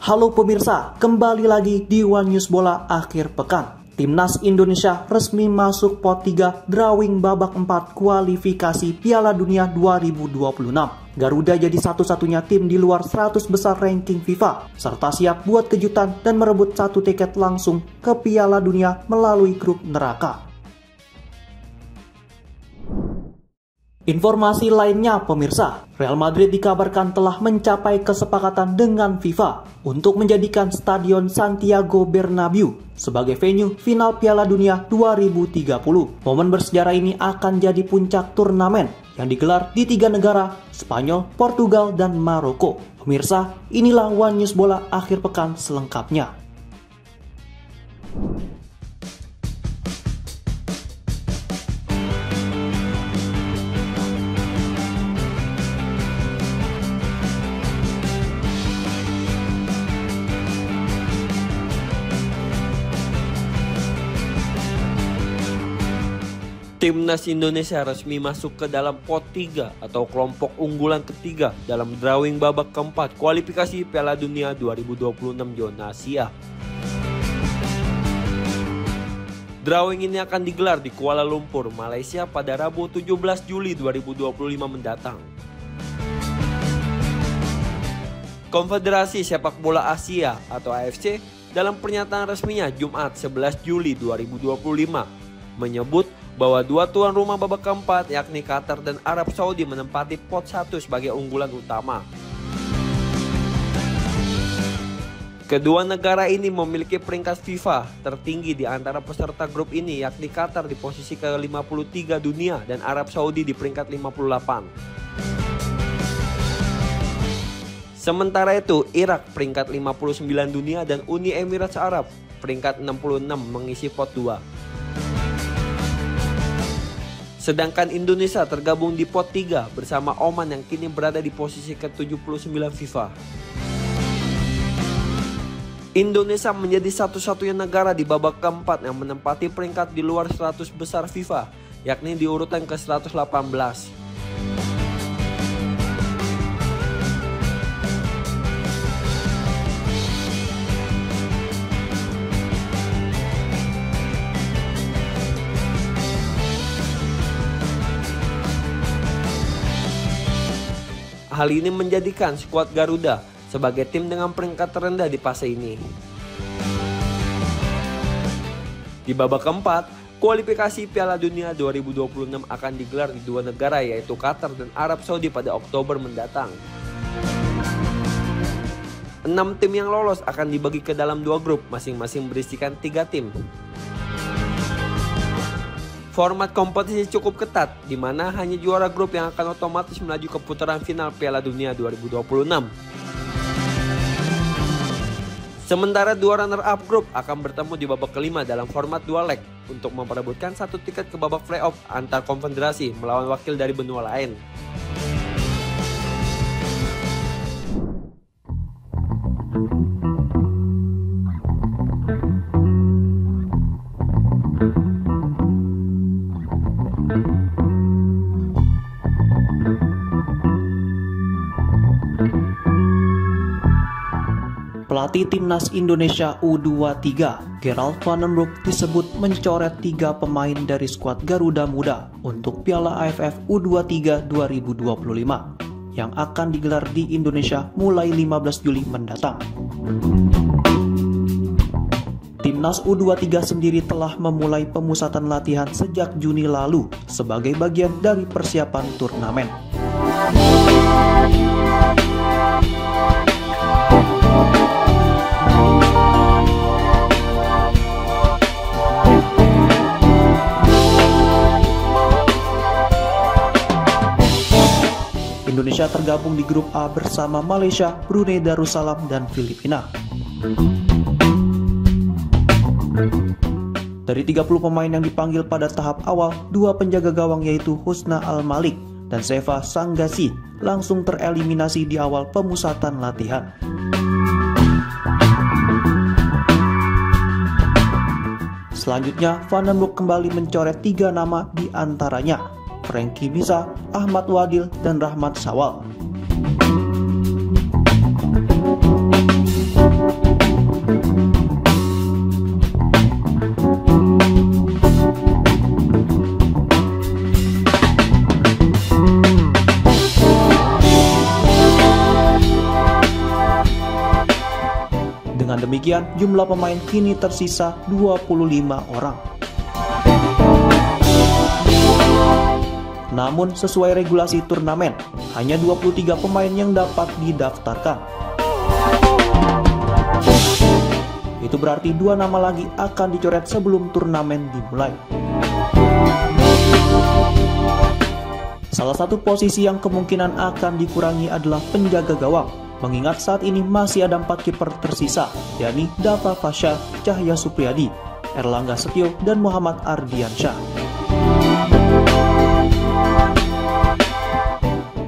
Halo pemirsa, kembali lagi di One News Bola akhir pekan. Timnas Indonesia resmi masuk pot 3 drawing babak 4 kualifikasi Piala Dunia 2026. Garuda jadi satu-satunya tim di luar 100 besar ranking FIFA, serta siap buat kejutan dan merebut satu tiket langsung ke Piala Dunia melalui grup neraka. Informasi lainnya pemirsa, Real Madrid dikabarkan telah mencapai kesepakatan dengan FIFA untuk menjadikan Stadion Santiago Bernabeu sebagai venue final Piala Dunia 2030. Momen bersejarah ini akan jadi puncak turnamen yang digelar di 3 negara, Spanyol, Portugal, dan Maroko. Pemirsa, inilah One News Bola akhir pekan selengkapnya. Timnas Indonesia resmi masuk ke dalam pot 3 atau kelompok unggulan ketiga dalam drawing babak keempat kualifikasi Piala Dunia 2026 zona Asia. Drawing ini akan digelar di Kuala Lumpur, Malaysia pada Rabu 17 Juli 2025 mendatang. Konfederasi Sepak Bola Asia atau AFC dalam pernyataan resminya Jumat 11 Juli 2025 menyebut bahwa dua tuan rumah babak keempat yakni Qatar dan Arab Saudi menempati pot 1 sebagai unggulan utama. Kedua negara ini memiliki peringkat FIFA tertinggi di antara peserta grup ini, yakni Qatar di posisi ke-53 dunia dan Arab Saudi di peringkat 58. Sementara itu, Irak peringkat 59 dunia dan Uni Emirat Arab peringkat 66 mengisi pot 2. Sedangkan Indonesia tergabung di pot 3 bersama Oman yang kini berada di posisi ke-79 FIFA. Indonesia menjadi satu-satunya negara di babak keempat yang menempati peringkat di luar 100 besar FIFA, yakni di urutan ke-118. Hal ini menjadikan skuad Garuda sebagai tim dengan peringkat terendah di fase ini. Di babak keempat, kualifikasi Piala Dunia 2026 akan digelar di 2 negara yaitu Qatar dan Arab Saudi pada Oktober mendatang. 6 tim yang lolos akan dibagi ke dalam 2 grup, masing-masing berisikan 3 tim. Format kompetisi cukup ketat, di mana hanya juara grup yang akan otomatis melaju ke putaran final Piala Dunia 2026. Sementara 2 runner-up grup akan bertemu di babak kelima dalam format 2 leg untuk memperebutkan 1 tiket ke babak playoff antar konfederasi melawan wakil dari benua lain. Pelatih Timnas Indonesia U23, Gerald Van den Broek disebut mencoret 3 pemain dari skuad Garuda Muda untuk Piala AFF U23 2025 yang akan digelar di Indonesia mulai 15 Juli mendatang. Timnas U23 sendiri telah memulai pemusatan latihan sejak Juni lalu sebagai bagian dari persiapan turnamen. Indonesia tergabung di grup A bersama Malaysia, Brunei Darussalam, dan Filipina. Dari 30 pemain yang dipanggil pada tahap awal, 2 penjaga gawang yaitu Husna Al-Malik dan Seva Sanggasi langsung tereliminasi di awal pemusatan latihan. Selanjutnya, Van den Broek kembali mencoret 3 nama di antaranya Frankie Bisa, Ahmad Wadil, dan Rahmat Sawal. Dengan demikian, jumlah pemain kini tersisa 25 orang. Namun, sesuai regulasi turnamen, hanya 23 pemain yang dapat didaftarkan. Itu berarti 2 nama lagi akan dicoret sebelum turnamen dimulai. Salah satu posisi yang kemungkinan akan dikurangi adalah penjaga gawang, mengingat saat ini masih ada 4 kiper tersisa, yakni Dava Fasha, Cahya Supriyadi, Erlangga Setio, dan Muhammad Ardiansyah.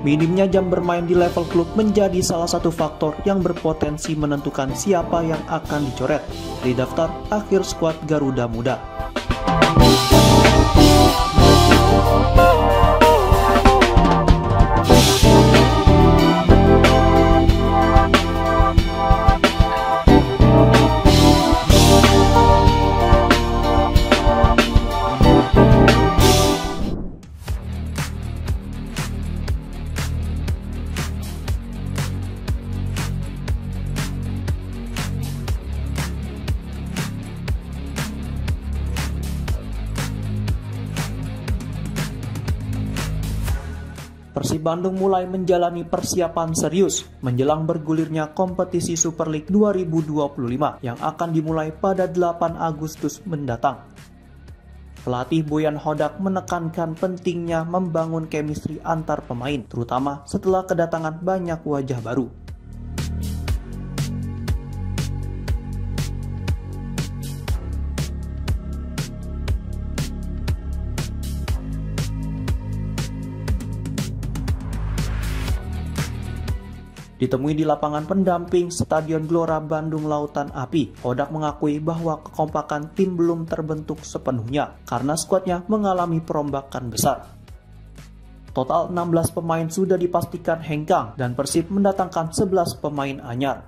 Minimnya jam bermain di level klub menjadi salah satu faktor yang berpotensi menentukan siapa yang akan dicoret di daftar akhir skuad Garuda Muda. Persib Bandung mulai menjalani persiapan serius menjelang bergulirnya kompetisi Super League 2025 yang akan dimulai pada 8 Agustus mendatang. Pelatih Boyan Hodak menekankan pentingnya membangun chemistry antar pemain, terutama setelah kedatangan banyak wajah baru. Ditemui di lapangan pendamping Stadion Gelora Bandung Lautan Api, Hodak mengakui bahwa kekompakan tim belum terbentuk sepenuhnya karena skuadnya mengalami perombakan besar. Total 16 pemain sudah dipastikan hengkang dan Persib mendatangkan 11 pemain anyar.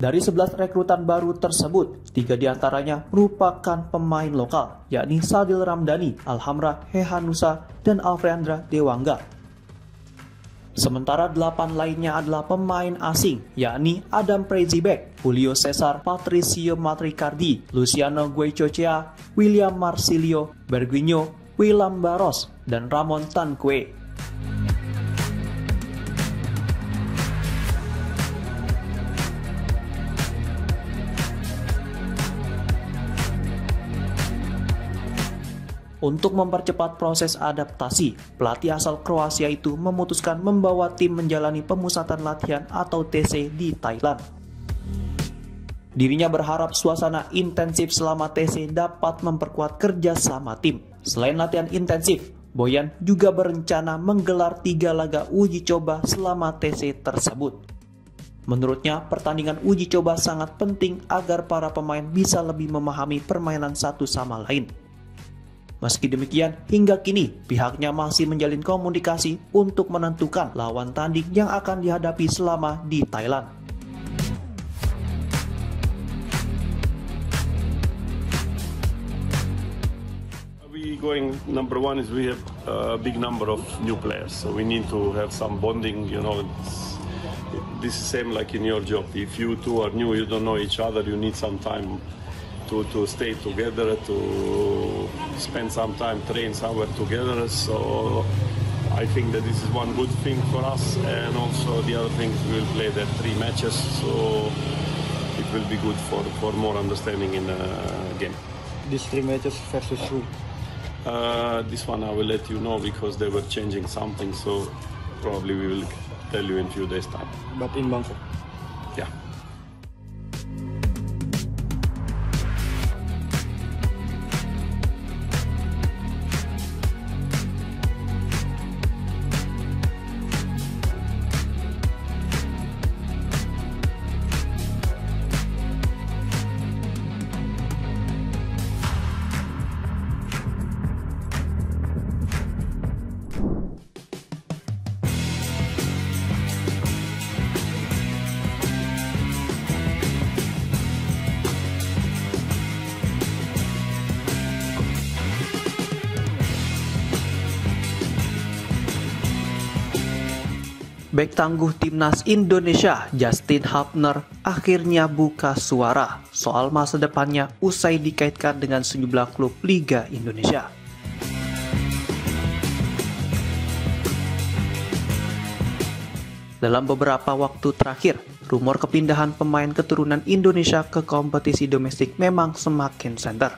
Dari 11 rekrutan baru tersebut, 3 diantaranya merupakan pemain lokal, yakni Sadil Ramdhani, Alhamra Hehanusa, dan Alfreandra Dewangga. Sementara 8 lainnya adalah pemain asing, yakni Adam Prezibek, Julio Cesar, Patricio Matricardi, Luciano Guechochea, William Marsilio, Berguinho, Willam Barros, dan Ramon Tanque. Untuk mempercepat proses adaptasi, pelatih asal Kroasia itu memutuskan membawa tim menjalani pemusatan latihan atau TC di Thailand. Dirinya berharap suasana intensif selama TC dapat memperkuat kerja sama tim. Selain latihan intensif, Boyan juga berencana menggelar 3 laga uji coba selama TC tersebut. Menurutnya, pertandingan uji coba sangat penting agar para pemain bisa lebih memahami permainan satu sama lain. Meski demikian, hingga kini pihaknya masih menjalin komunikasi untuk menentukan lawan tanding yang akan dihadapi selama di Thailand. Number one is we have a big number of new players, so we need to have some bonding. This is same like in your job. If you two are new, you don't know each other, you need some time to stay together, to spend some time, train somewhere together. So I think that this is one good thing for us, and also the other thing is we will play the 3 matches, so it will be good for more understanding in the game. These 3 matches versus who? This one I will let you know because they were changing something, so probably we will tell you in few days time. But in Bangkok? Yeah. Bek tangguh timnas Indonesia Justin Hubner akhirnya buka suara soal masa depannya usai dikaitkan dengan sejumlah klub Liga Indonesia. Dalam beberapa waktu terakhir, rumor kepindahan pemain keturunan Indonesia ke kompetisi domestik memang semakin santer.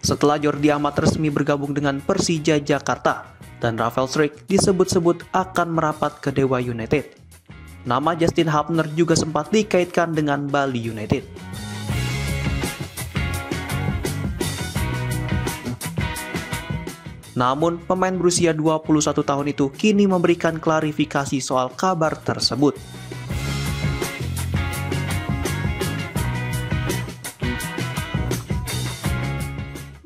Setelah Jordi Amat resmi bergabung dengan Persija Jakarta dan Rafael Struijk disebut-sebut akan merapat ke Dewa United, nama Justin Hubner juga sempat dikaitkan dengan Bali United. Namun, pemain berusia 21 tahun itu kini memberikan klarifikasi soal kabar tersebut.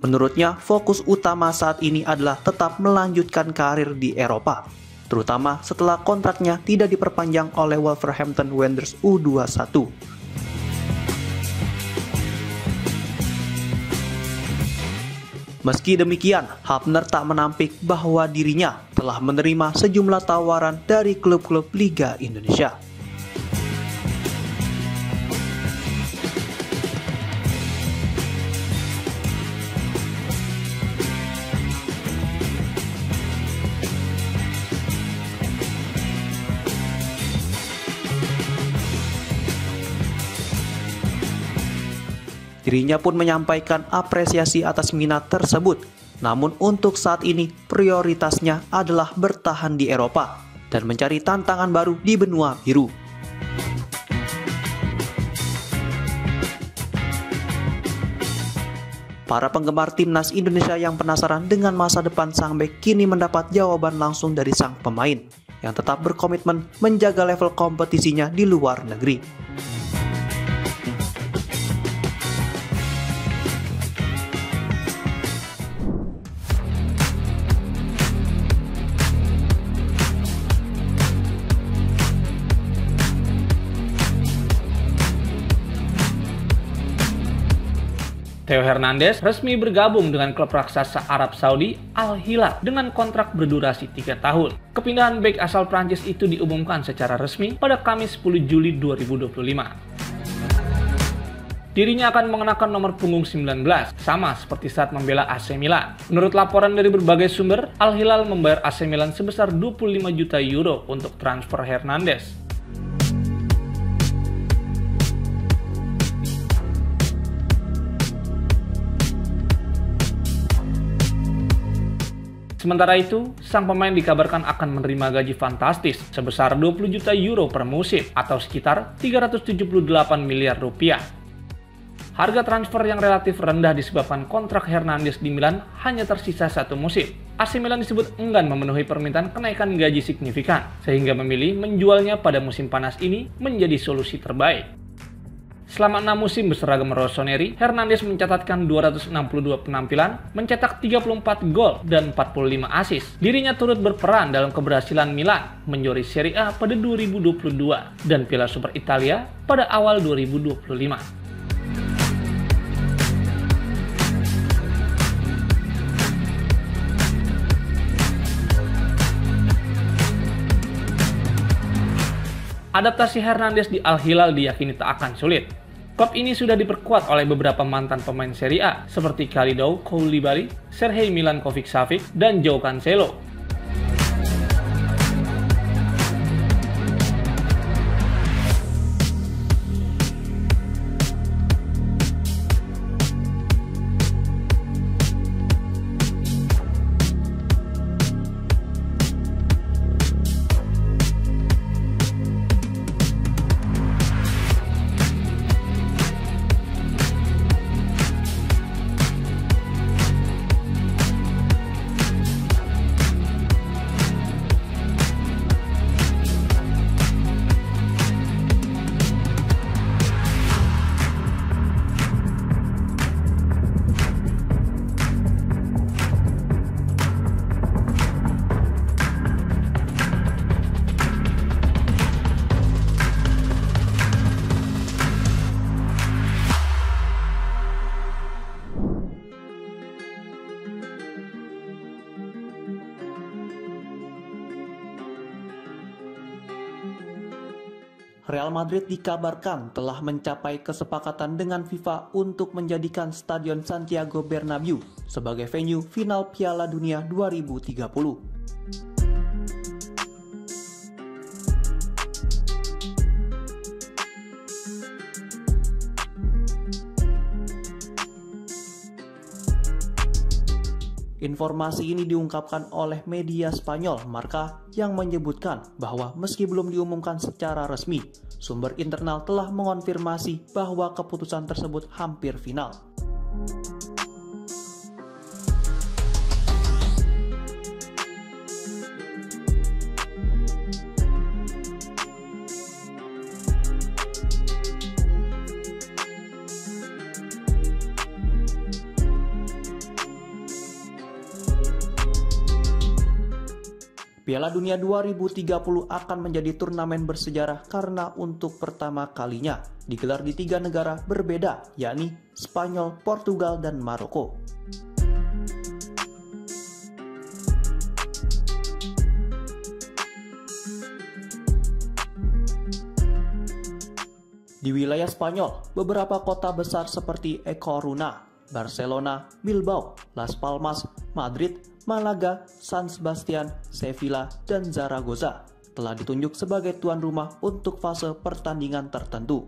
Menurutnya, fokus utama saat ini adalah tetap melanjutkan karir di Eropa, terutama setelah kontraknya tidak diperpanjang oleh Wolverhampton Wanderers U21. Meski demikian, Hubner tak menampik bahwa dirinya telah menerima sejumlah tawaran dari klub-klub Liga Indonesia. Dirinya pun menyampaikan apresiasi atas minat tersebut. Namun untuk saat ini prioritasnya adalah bertahan di Eropa dan mencari tantangan baru di benua biru. Para penggemar timnas Indonesia yang penasaran dengan masa depan sang bek kini mendapat jawaban langsung dari sang pemain yang tetap berkomitmen menjaga level kompetisinya di luar negeri. Theo Hernandez resmi bergabung dengan klub raksasa Arab Saudi Al Hilal dengan kontrak berdurasi 3 tahun. Kepindahan bek asal Prancis itu diumumkan secara resmi pada Kamis 10 Juli 2025. Dirinya akan mengenakan nomor punggung 19, sama seperti saat membela AC Milan. Menurut laporan dari berbagai sumber, Al Hilal membayar AC Milan sebesar 25 juta euro untuk transfer Hernandez. Sementara itu, sang pemain dikabarkan akan menerima gaji fantastis sebesar 20 juta euro per musim atau sekitar 378 miliar rupiah. Harga transfer yang relatif rendah disebabkan kontrak Hernandez di Milan hanya tersisa 1 musim. AC Milan disebut enggan memenuhi permintaan kenaikan gaji signifikan, sehingga memilih menjualnya pada musim panas ini menjadi solusi terbaik. Selama 6 musim berseragam rossoneri, Hernandez mencatatkan 262 penampilan, mencetak 34 gol dan 45 assist. Dirinya turut berperan dalam keberhasilan Milan menjuarai Serie A pada 2022 dan Piala Super Italia pada awal 2025. Adaptasi Hernandez di Al Hilal diyakini tak akan sulit. Klub ini sudah diperkuat oleh beberapa mantan pemain Serie A seperti Kalidou Koulibaly, Serhei Milankovic-Savic, dan João Cancelo. Real Madrid dikabarkan telah mencapai kesepakatan dengan FIFA untuk menjadikan Stadion Santiago Bernabeu sebagai venue final Piala Dunia 2030. Informasi ini diungkapkan oleh media Spanyol Marca yang menyebutkan bahwa meski belum diumumkan secara resmi, sumber internal telah mengonfirmasi bahwa keputusan tersebut hampir final. Piala Dunia 2030 akan menjadi turnamen bersejarah karena untuk pertama kalinya digelar di 3 negara berbeda, yakni Spanyol, Portugal, dan Maroko. Di wilayah Spanyol, beberapa kota besar seperti A Coruña, Barcelona, Bilbao, Las Palmas, Madrid, Malaga, San Sebastian, Sevilla, dan Zaragoza telah ditunjuk sebagai tuan rumah untuk fase pertandingan tertentu.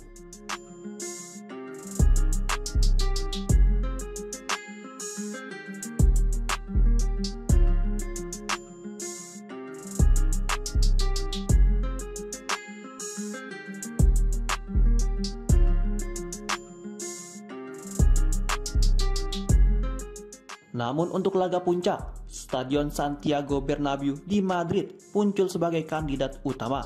Namun untuk laga puncak, Stadion Santiago Bernabeu di Madrid muncul sebagai kandidat utama.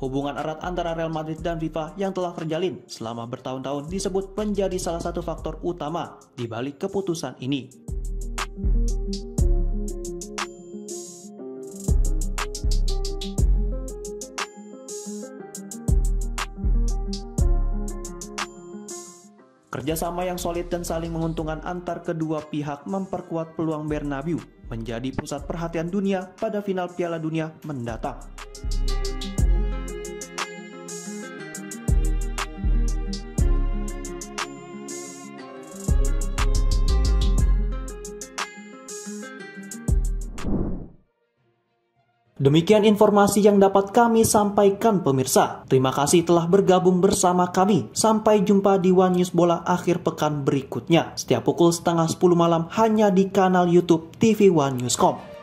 Hubungan erat antara Real Madrid dan FIFA yang telah terjalin selama bertahun-tahun disebut menjadi salah satu faktor utama di balik keputusan ini. Kerjasama yang solid dan saling menguntungkan antar kedua pihak memperkuat peluang Bernabeu menjadi pusat perhatian dunia pada final Piala Dunia mendatang. Demikian informasi yang dapat kami sampaikan pemirsa. Terima kasih telah bergabung bersama kami. Sampai jumpa di One News Bola akhir pekan berikutnya. Setiap pukul 9:30 malam hanya di kanal YouTube TV One News.com.